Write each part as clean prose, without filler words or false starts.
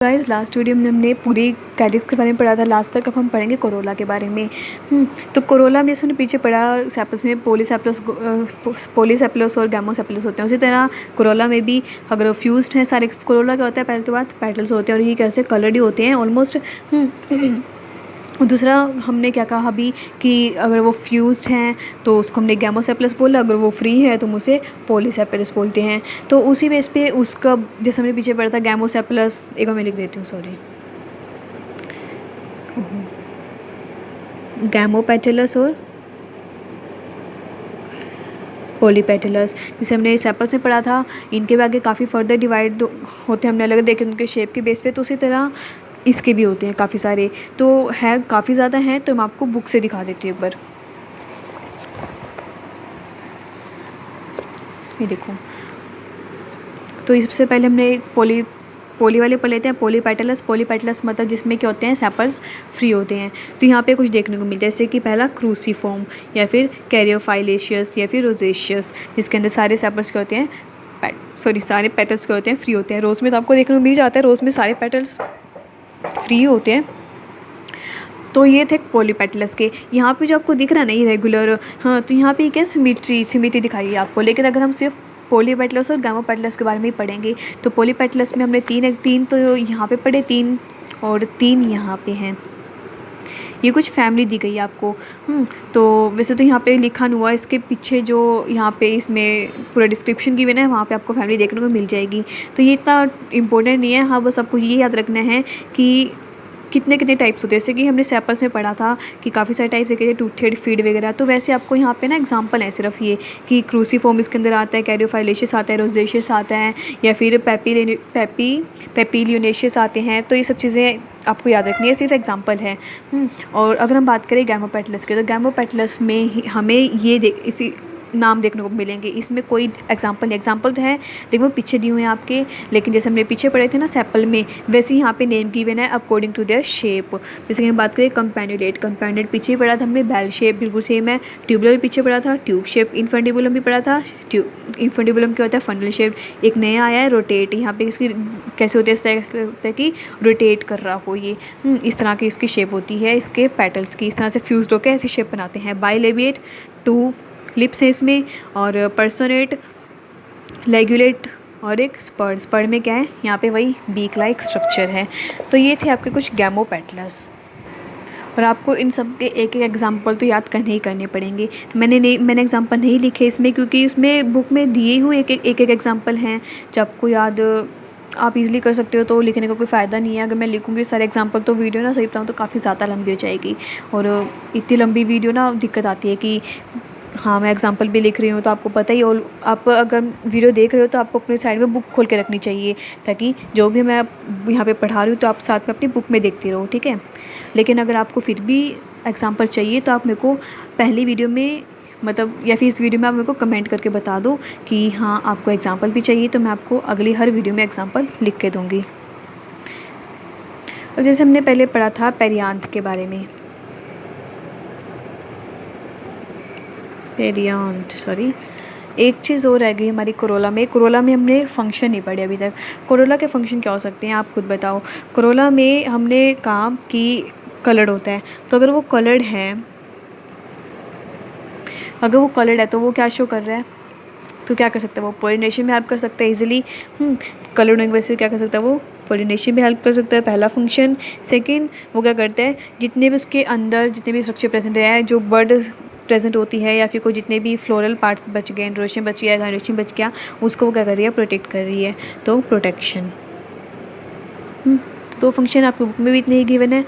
Guys last video में हमने पूरी कैलिक्स के बारे में पढ़ा था लास्ट तक। अब हम पढ़ेंगे कोरोला के बारे में। तो कोरोला में जैसे हमने पीछे पढ़ा सेपल्स में पॉलीसेपलस और गैमोसेपलस होते हैं, उसी तरह कोरोला में भी अगर फ्यूज्ड हैं सारे। कोरोला क्या होता है, पहले तो बात पेटल्स होते हैं और ये कैसे कलर्ड ही होते हैं ऑलमोस्ट। दूसरा हमने क्या कहा अभी कि अगर वो फ्यूज्ड हैं तो उसको हमने गैमोसेपलस बोला, अगर वो फ्री है तो हम उसे पॉलीसेपलस बोलते हैं। तो उसी बेस पे उसका जैसे हमने पीछे पढ़ा था गैमोसेपलस, एक बार मैं लिख देती हूँ, सॉरी, गैमोपेटलस और पॉलीपेटलस, जिसे हमने सेपल्स में पढ़ा था। इनके भी आगे काफ़ी फर्दर डिवाइड होते हैं, हमने अलग देखे उनके शेप के बेस पे। तो उसी तरह इसके भी होते हैं काफ़ी सारे, तो है काफ़ी ज़्यादा हैं। तो मैं आपको बुक से दिखा देती हूँ एक बार। ये देखो, तो इससे पहले हमने पोली वाले पढ़ लेते हैं। पॉलीपेटलस मतलब जिसमें क्या होते हैं, सेपल्स फ्री होते हैं। तो यहाँ पे कुछ देखने को मिलता है, जैसे कि पहला क्रूसीफॉर्म या फिर कैरियोफाइलेशियस या फिर रोजेशियस, जिसके अंदर सारे सेपल्स क्या होते हैं, सारे पेटल्स क्या होते हैं, फ्री होते हैं। रोज़ में तो आपको देखने को मिल जाता है, रोज़ में सारे पेटल्स फ्री होते हैं। तो ये थे पॉलीपेटलस के। यहाँ पे जो आपको दिख रहा है ना ये रेगुलर, हाँ, तो यहाँ पे क्या सिमिट्री दिखाई है आपको। लेकिन अगर हम सिर्फ पॉलीपेटलस और गैमोपेटलस के बारे में ही पढ़ेंगे तो पॉलीपेटलस में हमने तीन तो यहाँ पे पढ़े, 3 और 3 यहाँ पे हैं। ये कुछ फैमिली दी गई है आपको। तो वैसे तो यहाँ पे लिखा नहीं हुआ, इसके पीछे जो यहाँ पे इसमें पूरा डिस्क्रिप्शन की हुई है वहाँ पे आपको फैमिली देखने को मिल जाएगी। तो ये इतना इम्पोर्टेंट नहीं है। हाँ, बस आपको ये याद रखना है कि कितने कितने टाइप्स होते हैं। जैसे कि हमने सेपल्स में पढ़ा था कि काफ़ी सारे टाइप्स देखे थे, टूथ हेड, फीड वगैरह। तो वैसे आपको यहाँ पे ना एग्जांपल है सिर्फ ये कि क्रूसीफॉर्म इसके अंदर आता है, कैरियोफाइलेशियस आता है, रोजेशियस आता है, या फिर पेपिलियोनेशियस आते हैं। तो ये सब चीज़ें आपको याद रखनी है, सिर्फ एग्जांपल है। और अगर हम बात करें गैमोपेटलस के, तो गैमोपेटलस में हमें ये इसी नाम देखने को मिलेंगे। इसमें कोई एग्जांपल तो है लेकिन वो पीछे दिए हुए हैं आपके। लेकिन जैसे हमने पीछे पढ़े थे ना सेपल में, वैसे ही यहाँ पे नेम गिवन है अकॉर्डिंग टू देयर शेप। जैसे कि हम बात करें कंपैन्यूलेट पीछे ही पढ़ा था हमने, बेल शेप बिल्कुल सेम है। ट्यूबुलर पीछे पढ़ा था, ट्यूब शेप। इन्फंडिबुलम भी पढ़ा था, इन्फंडिबुलम क्या होता है, फंडल शेप। एक नया आया है रोटेट, यहाँ पे इसकी कैसे होते हैं, इस तरह से होता है कि रोटेट कर रहा हो ये। इस तरह की इसकी शेप होती है इसके पेटल्स की, इस तरह से फ्यूज्ड होकर ऐसी शेप बनाते हैं। बाइलेबिएट, 2 लिप्स है इसमें, और पर्सोनेट, लेगुलेट और एक स्पर्ड में क्या है, यहाँ पे वही बीक लाइक स्ट्रक्चर है। तो ये थे आपके कुछ गैमोपेटलस, और आपको इन सब के एक एक एग्जांपल तो याद करने पड़ेंगे। मैंने एग्जांपल नहीं लिखे इसमें, क्योंकि इसमें बुक में दिए हुए एक एग्जांपल हैं जो आपको याद आप इजीली कर सकते हो। तो लिखने का कोई फ़ायदा नहीं है। अगर मैं लिखूँगी सारे एग्जांपल तो वीडियो ना, सही बताऊँ तो काफ़ी ज़्यादा लंबी हो जाएगी, और इतनी लंबी वीडियो ना दिक्कत आती है कि हाँ, मैं एग्जांपल भी लिख रही हूँ तो आपको पता ही। और आप अगर वीडियो देख रहे हो तो आपको अपनी साइड में बुक खोल के रखनी चाहिए, ताकि जो भी मैं यहाँ पे पढ़ा रही हूँ तो आप साथ में अपनी बुक में देखते रहो, ठीक है। लेकिन अगर आपको फिर भी एग्जांपल चाहिए तो आप मेरे को पहली वीडियो में मतलब या फिर इस वीडियो में आप मेरे को कमेंट करके बता दो कि हाँ आपको एग्जाम्पल भी चाहिए, तो मैं आपको अगली हर वीडियो में एग्जाम्पल लिख के दूँगी। और जैसे हमने पहले पढ़ा था पेरियांथ के बारे में, एक चीज़ और रह गई हमारी कोरोला में हमने फंक्शन नहीं पढ़े अभी तक। कोरोला के फंक्शन क्या हो सकते हैं आप खुद बताओ। कोरोला में हमने कहा कि कलर्ड होता है, तो अगर वो कलर्ड है तो वो क्या शो कर रहा है, तो क्या कर सकता है वो पॉलिनेशन में हेल्प कर सकता है इजीली। कलर्ड होने की वजह से क्या कर सकता है वो पॉलिनेशन में हेल्प कर सकता है, पहला फंक्शन। सेकंड, वो क्या करता है, जितने भी उसके अंदर जितने भी स्ट्रक्चर प्रेजेंट है, जो बर्ड प्रेजेंट होती है या फिर कोई जितने भी फ्लोरल पार्ट्स बच गए, एंड्रोशियम बच गया, गाइनोशियम बच गया, उसको वो क्या कर रही है, प्रोटेक्ट कर रही है। तो प्रोटेक्शन। तो फंक्शन आपकी बुक में भी इतने ही गिवन है।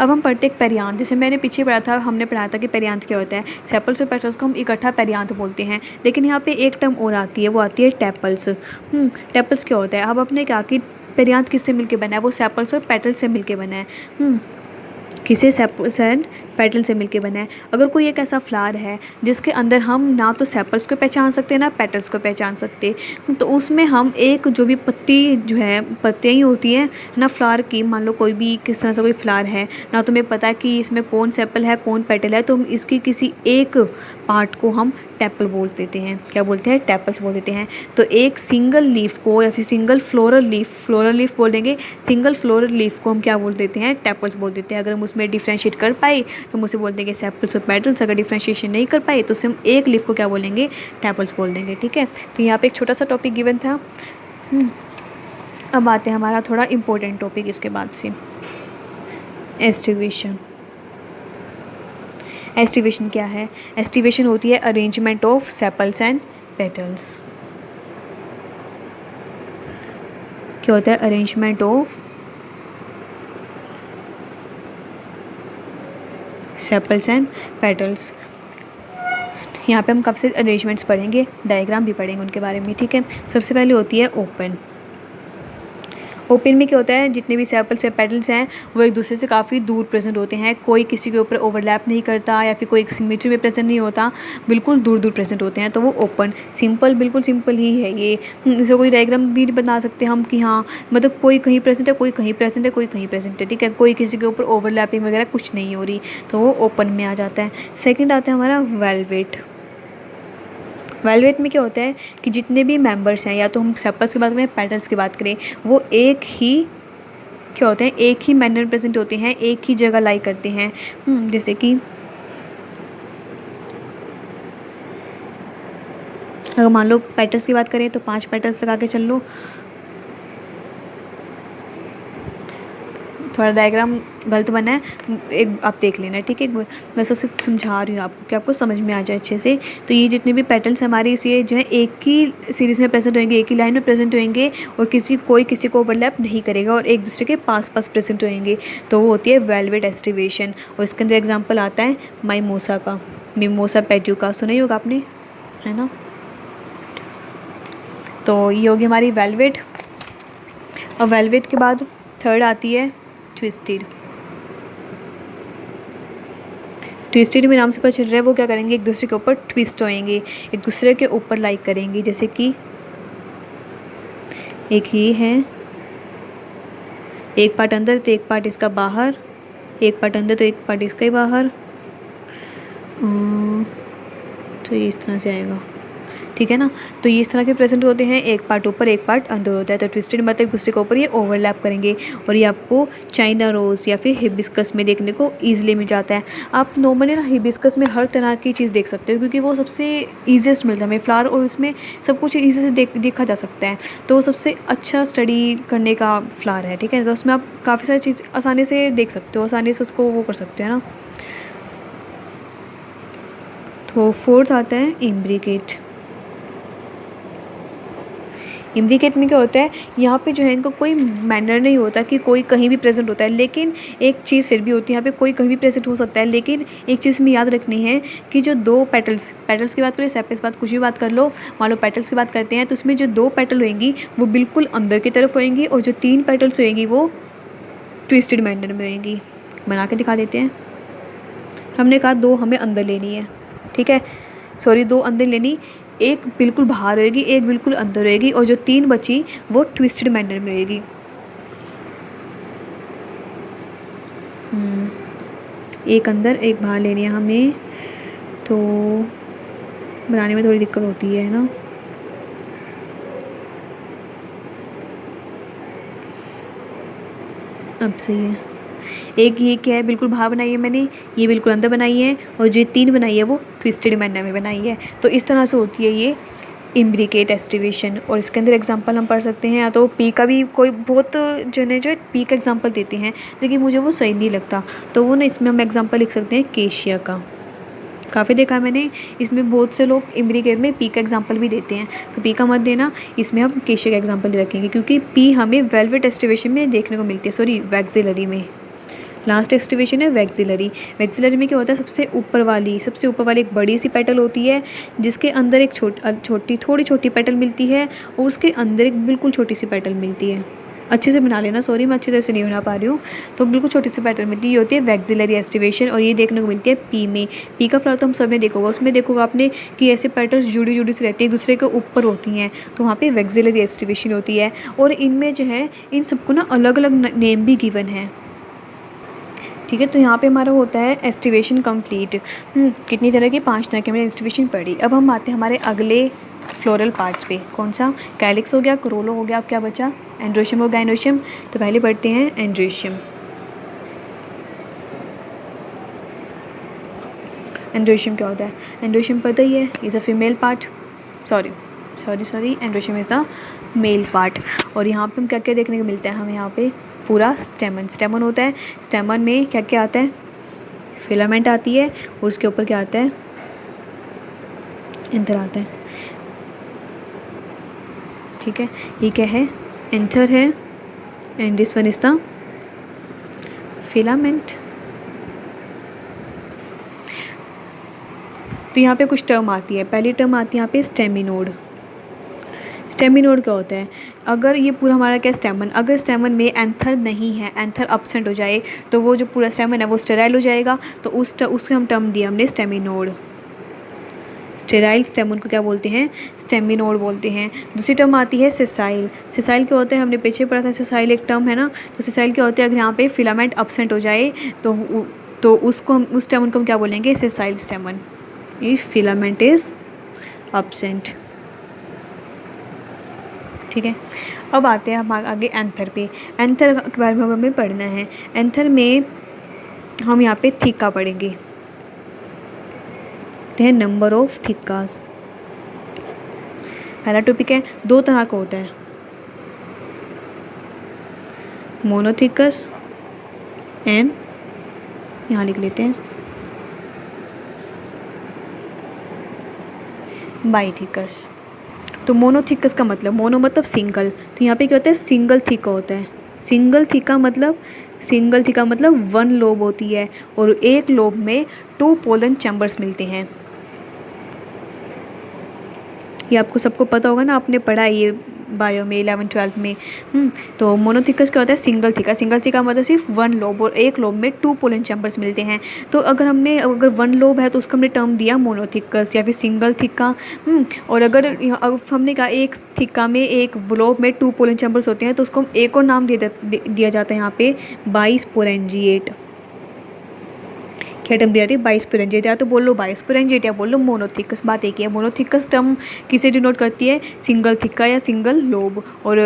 अब हम पढ़ते हैं पेरियांथ। जैसे मैंने पीछे हमने पढ़ा था कि पेरियांथ क्या होता है। सेपल्स और पेटल्स को हम इकट्ठा पेरियांथ बोलते हैं, लेकिन यहाँ पे एक टर्म और आती है, वो आती है टेपल्स। टेपल्स क्या होता है, अब आपने क्या कि पेरियांथ किससे मिलके बना है, वो सेपल्स और पेटल्स से मिलके बना है। किसी सेपल्स एंड पेटल से मिलके बना है। अगर कोई एक ऐसा फ्लावर है जिसके अंदर हम ना तो सेपल्स को पहचान सकते ना पेटल्स को पहचान सकते, तो उसमें हम एक जो भी पत्ती जो है, पत्तियाँ ही होती हैं ना फ्लावर की, मान लो कोई भी किस तरह से कोई फ्लावर है ना, तुम्हें पता है कि इसमें कौन सेपल है कौन पेटल है, तो हम इसकी किसी एक पार्ट को हम टैपल बोल देते हैं। क्या बोलते हैं? टैपल्स बोल देते हैं। तो एक सिंगल लीफ को या फिर सिंगल फ्लोरल लीफ बोल देंगे, सिंगल फ्लोरल लीफ को हम क्या बोल देते हैं? टैपल्स बोल देते हैं। अगर हम उसमें डिफ्रेंशिएट कर पाए तो हम उसे बोल देंगे सेपल्स और पेटल्स। अगर डिफ्रेंशिएशन नहीं कर पाए तो उसे हम एक लीफ को क्या बोलेंगे? टैपल्स बोल देंगे। ठीक है, तो यहाँ पे एक छोटा सा टॉपिक गिवन था। अब आते हैं हमारा थोड़ा इम्पोर्टेंट टॉपिक इसके बाद से, एस्टिवेशन। एस्टिवेशन क्या है? एस्टिवेशन होती है arrangement of sepals and petals. क्या होता है? Arrangement of sepals and petals. यहाँ पे हम काफ़ी सारे अरेंजमेंट्स पढ़ेंगे, डायग्राम भी पढ़ेंगे उनके बारे में। ठीक है, सबसे पहले होती है ओपन। ओपन में क्या होता है? जितने भी सेपल्स या पेटल्स हैं वो एक दूसरे से काफ़ी दूर प्रेजेंट होते हैं, कोई किसी के ऊपर ओवरलैप नहीं करता या फिर कोई एक सिमेट्री में प्रेजेंट नहीं होता, बिल्कुल दूर दूर प्रेजेंट होते हैं, तो वो ओपन। सिंपल, बिल्कुल सिंपल ही है ये। इसे कोई डायग्राम भी बना सकते हैं हम कि हाँ मतलब कोई कहीं प्रेजेंट है, कोई कहीं प्रेजेंट है, कोई कहीं प्रेजेंट है। ठीक है, कोई किसी के ऊपर ओवरलैपिंग वगैरह कुछ नहीं हो रही, तो वो ओपन में आ जाता है। सेकेंड आता है हमारा वेलवेट। वेलवेट में क्या होता है कि जितने भी मेंबर्स हैं, या तो हम सेपल्स की बात करें पेटल्स की बात करें, वो एक ही क्या होते हैं? एक ही मैनर प्रेजेंट होते हैं, एक ही जगह लाई करते हैं। जैसे कि अगर मान लो पेटल्स की बात करें तो 5 पेटल्स लगा के चल लो। थोड़ा डायग्राम गलत बना है, एक आप देख लेना। ठीक है, मैं सिर्फ समझा रही हूँ आपको कि आपको समझ में आ जाए अच्छे से। तो ये जितने भी पेटल्स हमारे इस ये जो है एक ही सीरीज़ में प्रेजेंट होंगे, एक ही लाइन में प्रेजेंट होंगे, और कोई किसी को ओवरलैप नहीं करेगा और एक दूसरे के पास पास प्रेजेंट होंगे, तो वो होती है वेलवेट एस्टिवेशन। और इसके अंदर एग्जाम्पल आता है माइमोसा का, मिमोसा पेजुका, सुना ही होगा आपने, है ना। तो ये होगी हमारी वेलवेट। और वेलवेट के बाद थर्ड आती है ट्विस्टेड। ट्विस्टेड में नाम से पता चल रहा है वो क्या करेंगे? एक दूसरे के ऊपर ट्विस्ट होएंगे, एक दूसरे के ऊपर लाइक करेंगे। जैसे कि एक ये है, एक पार्ट अंदर तो एक पार्ट इसका बाहर, एक पार्ट अंदर तो एक पार्ट इसका ही बाहर, तो ये इस तरह से आएगा। ठीक है ना, तो ये इस तरह के प्रेजेंट होते हैं, एक पार्ट ऊपर एक पार्ट अंदर होता है। तो ट्विस्टेड मतलब एक दूसरे के ऊपर ये ओवरलैप करेंगे, और ये आपको चाइना रोज़ या फिर हिबिस्कस में देखने को ईजिली मिल जाता है। आप नॉर्मली ना हिबिस्कस में हर तरह की चीज़ देख सकते हो, क्योंकि वो सबसे ईजिएस्ट मिलता है हमें फ्लावर, और इसमें सब कुछ ईजी से देखा जा सकता है, तो वो सबसे अच्छा स्टडी करने का फ्लावर है। ठीक है, तो उसमें आप काफ़ी सारी चीज़ आसानी से देख सकते हो, आसानी से उसको वो कर सकते हैं ना। तो फोर्थ आता है इम्ब्रिकेट। इम्ब्रिकेट में क्या होता है? यहाँ पे जो है इनका कोई मैनर नहीं होता कि कोई कहीं भी प्रेजेंट होता है, लेकिन एक चीज़ फिर भी होती है, यहाँ पे कोई कहीं भी प्रेजेंट हो सकता है, लेकिन एक चीज़ में याद रखनी है कि जो दो पेटल्स की बात करें, सेपल्स की बात कुछ भी बात कर लो, मान लो पेटल्स की बात करते हैं, तो उसमें जो 2 पेटल होएंगी वो बिल्कुल अंदर की तरफ होएंगी, और जो 3 पेटल्स होएंगी वो ट्विस्टेड मैनर में होएंगी। बना के दिखा देते हैं। हमने कहा 2 हमें अंदर लेनी है, ठीक है, सॉरी 2 अंदर लेनी, एक बिल्कुल बाहर होएगी, एक बिल्कुल अंदर होएगी, और जो 3 बची वो ट्विस्टेड मैनर में होएगी। एक अंदर एक बाहर लेनी है हमें, तो बनाने में थोड़ी दिक्कत होती है ना। अब सही है। एक ये क्या है, बिल्कुल बाहर बनाई है मैंने, ये बिल्कुल अंदर बनाई है, और जो 3 बनाई है वो ट्विस्टेड मैनर में बनाई है। तो इस तरह से होती है ये इम्ब्रिकेट एस्टिवेशन। और इसके अंदर एग्जांपल हम पढ़ सकते हैं, या तो पी का भी कोई बहुत जो पी का एग्जांपल देते हैं, लेकिन मुझे वो सही नहीं लगता, तो वो ना इसमें हम एग्जांपल लिख सकते हैं केशिया का। काफ़ी देखा मैंने, इसमें बहुत से लोग इम्ब्रिकेट में पी का एग्जांपल भी देते हैं, तो पी का मत देना, इसमें हम केशिया का एग्जांपल रखेंगे, क्योंकि पी हमें वेलवेट एस्टिवेशन में देखने को मिलती है, सॉरी वैक्सिलरी में। लास्ट एक्सटिवेशन है वैक्सिलरी। वैक्सिलरी में क्या होता है? सबसे ऊपर वाली एक बड़ी सी पेटल होती है, जिसके अंदर एक थोड़ी छोटी पेटल मिलती है, और उसके अंदर एक बिल्कुल छोटी सी पेटल मिलती है। अच्छे से बना लेना, सॉरी मैं अच्छी तरह से नहीं बना पा रही हूँ। तो बिल्कुल छोटी सी पैटर्न मिलती है, ये होती है वैक्सिलरी एस्टिवेशन, और ये देखने को मिलती है पी में। पी का फ्लावर तो हम सब ने देखा होगा, उसमें देखोगा आपने कि ऐसे पैटर्न्स जुड़ी जुड़ी से रहती है, एक दूसरे के ऊपर होती हैं, तो वहाँ पे वैक्सिलरी एस्टिवेशन होती है। और इनमें जो है इन सबको ना अलग अलग नेम भी गिवन है, ठीक है। तो यहाँ पे हमारा होता है एस्टिवेशन कंप्लीट। कितनी तरह की, 5 तरह की हमने एस्टिवेशन पढ़ी। अब हम आते हैं हमारे अगले फ्लोरल पार्ट्स पे। कौन सा? कैलिक्स हो गया, कोरोला हो गया, अब क्या बचा? एंड्रोशियम हो गया, एंड्रोशियम। तो पहले पढ़ते हैं एंड्रोशियम। एंड्रोशियम क्या होता है? एंड्रोशियम पता ही है, is a female part, sorry androecium is the male part. और यहाँ पे हम क्या क्या देखने को मिलता है? हमें यहाँ पे पूरा स्टेमन होता है। स्टेमन में क्या क्या आता है? फिलामेंट आती है, और उसके ऊपर क्या आता है? एंथर आता है, ठीक है। ये क्या है? एंथर है, and this one is the filament. तो यहाँ पे कुछ टर्म आती है। पहली टर्म आती है यहाँ पे स्टेमिनोड। स्टेमिनोड क्या होता है? अगर ये पूरा हमारा क्या स्टेमन, अगर स्टेमन में एंथर नहीं है, एंथर अब्सेंट हो जाए, तो वो जो पूरा स्टेमन है वो स्टेराइल हो जाएगा, तो उसको हम टर्म दिया हमने स्टेमिनोड। स्टेराइल स्टेमन को क्या बोलते हैं? स्टेमिनोड बोलते हैं। दूसरी टर्म आती है सेसाइल। सेसाइल क्या होता है? हमने पीछे पढ़ा था, सेसाइल एक टर्म है ना। तो सेसाइल क्या होता है? अगर यहाँ पे फिलामेंट अब्सेंट हो जाए तो उसको हम, उस स्टेमन को हम क्या बोलेंगे? Sessile स्टेमन, if filament is absent, ठीक है। अब आते हैं हम आगे एंथर पे। एंथर के बारे में हमें पढ़ना है। एंथर में हम यहाँ पे थीका पढ़ेंगे, तो है नंबर ऑफ थीकास। पहला टॉपिक है, 2 तरह का होता है, मोनोथीकस एंड, यहाँ लिख लेते हैं बाईथीकस। तो मोनोथीकस का मतलब, मोनो मतलब सिंगल, तो यहाँ पे क्या होता है? सिंगल थीका होता है। सिंगल थीका मतलब 1 लोब होती है, और एक लोब में 2 पोलन चैम्बर्स मिलते हैं। ये आपको सबको पता होगा ना, आपने पढ़ा है ये बायो में 11-12 में। तो मोनोथीकस क्या होता है? सिंगल थीका मतलब सिर्फ 1 लोब, और एक लोब में 2 पोलन चैम्बर्स मिलते हैं। तो अगर 1 लोब है तो उसको हमने टर्म दिया मोनोथीकस या फिर सिंगल थीका। और अगर हमने कहा एक थीका में, एक लोब में 2 पोलन चैम्बर्स होते हैं, तो उसको हम एक और नाम दिया जाता है यहाँ पे, बाइस्पोरेंजिएट। क्या टर्म दिया जाती है? बाइस्पोरेंजिएट, या तो बोल लो बाइस्पोरेंजिएट या बोल लो मोनोथीकस, बात एक ही है। मोनोथीकस टर्म किसे डिनोट करती है? सिंगल थीका या सिंगल लोब। और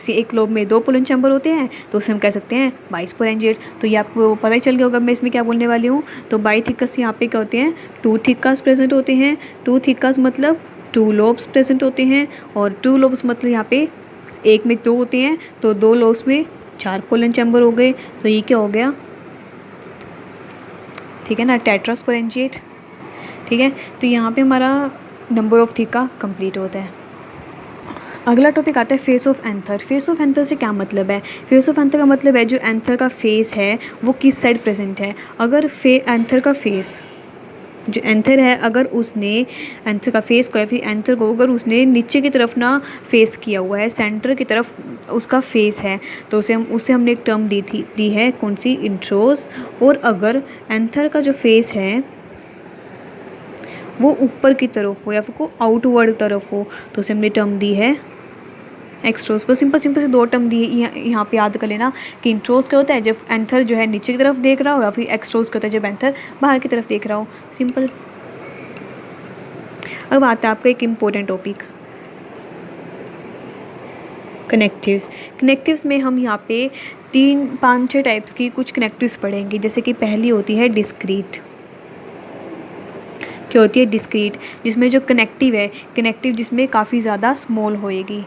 एक लोब में 2 पोलन चैम्बर होते हैं, तो उसे हम कह सकते हैं बाइस्पोरेंजिएट। तो ये आपको पता ही चल गया होगा मैं इसमें क्या बोलने वाली हूँ। तो बाईथीकस यहाँ पे क्या होते हैं? 2 थीकास प्रेजेंट होते हैं। 2 थीकास मतलब 2 लोब्स प्रेजेंट होते हैं, और 2 लोब्स मतलब यहाँ पे एक में 2 होते हैं, तो 2 लोब्स में 4 पोलन चैम्बर हो गए। तो ये क्या हो गया? ठीक है ना, टेट्रास्पोरेंजिएट, ठीक है। तो यहाँ पे हमारा नंबर ऑफ थीका कंप्लीट होता है। अगला टॉपिक आता है face of anther. Face of anther से क्या मतलब है? फेस ऑफ एंथर का मतलब है जो एंथर का फेस है वो किस साइड प्रेजेंट है। अगर एंथर का फेस, जो एंथर है, अगर उसने एंथर का फेस को या फिर एंथर को अगर उसने नीचे की तरफ ना फेस किया हुआ है, सेंटर की तरफ उसका फेस है, तो उससे हमने एक टर्म दी है, कौन सी? इंट्रोस। और अगर एंथर का जो फेस है वो ऊपर की तरफ हो या फिर को आउटवर्ड तरफ हो, तो उसे हमने टर्म दी है एक्सट्रोस। बस सिंपल से 2 टर्म दी यहाँ पे याद कर लेना कि इंट्रोस क्या होता है जब एंथर जो है नीचे की तरफ देख रहा हो, या फिर एक्सट्रोस क्या होता है जब एंथर बाहर की तरफ देख रहा हो। सिंपल। अब आता है आपका एक इम्पोर्टेंट टॉपिक, कनेक्टिव्स। कनेक्टिव्स में हम यहाँ पे 3-5-6 टाइप्स की कुछ कनेक्टिव्स पढ़ेंगे। जैसे कि पहली होती है डिस्क्रीट। क्या होती है? डिस्क्रीट, जिसमें जो कनेक्टिव है, कनेक्टिव जिसमें काफ़ी ज़्यादा स्मॉल होएगी,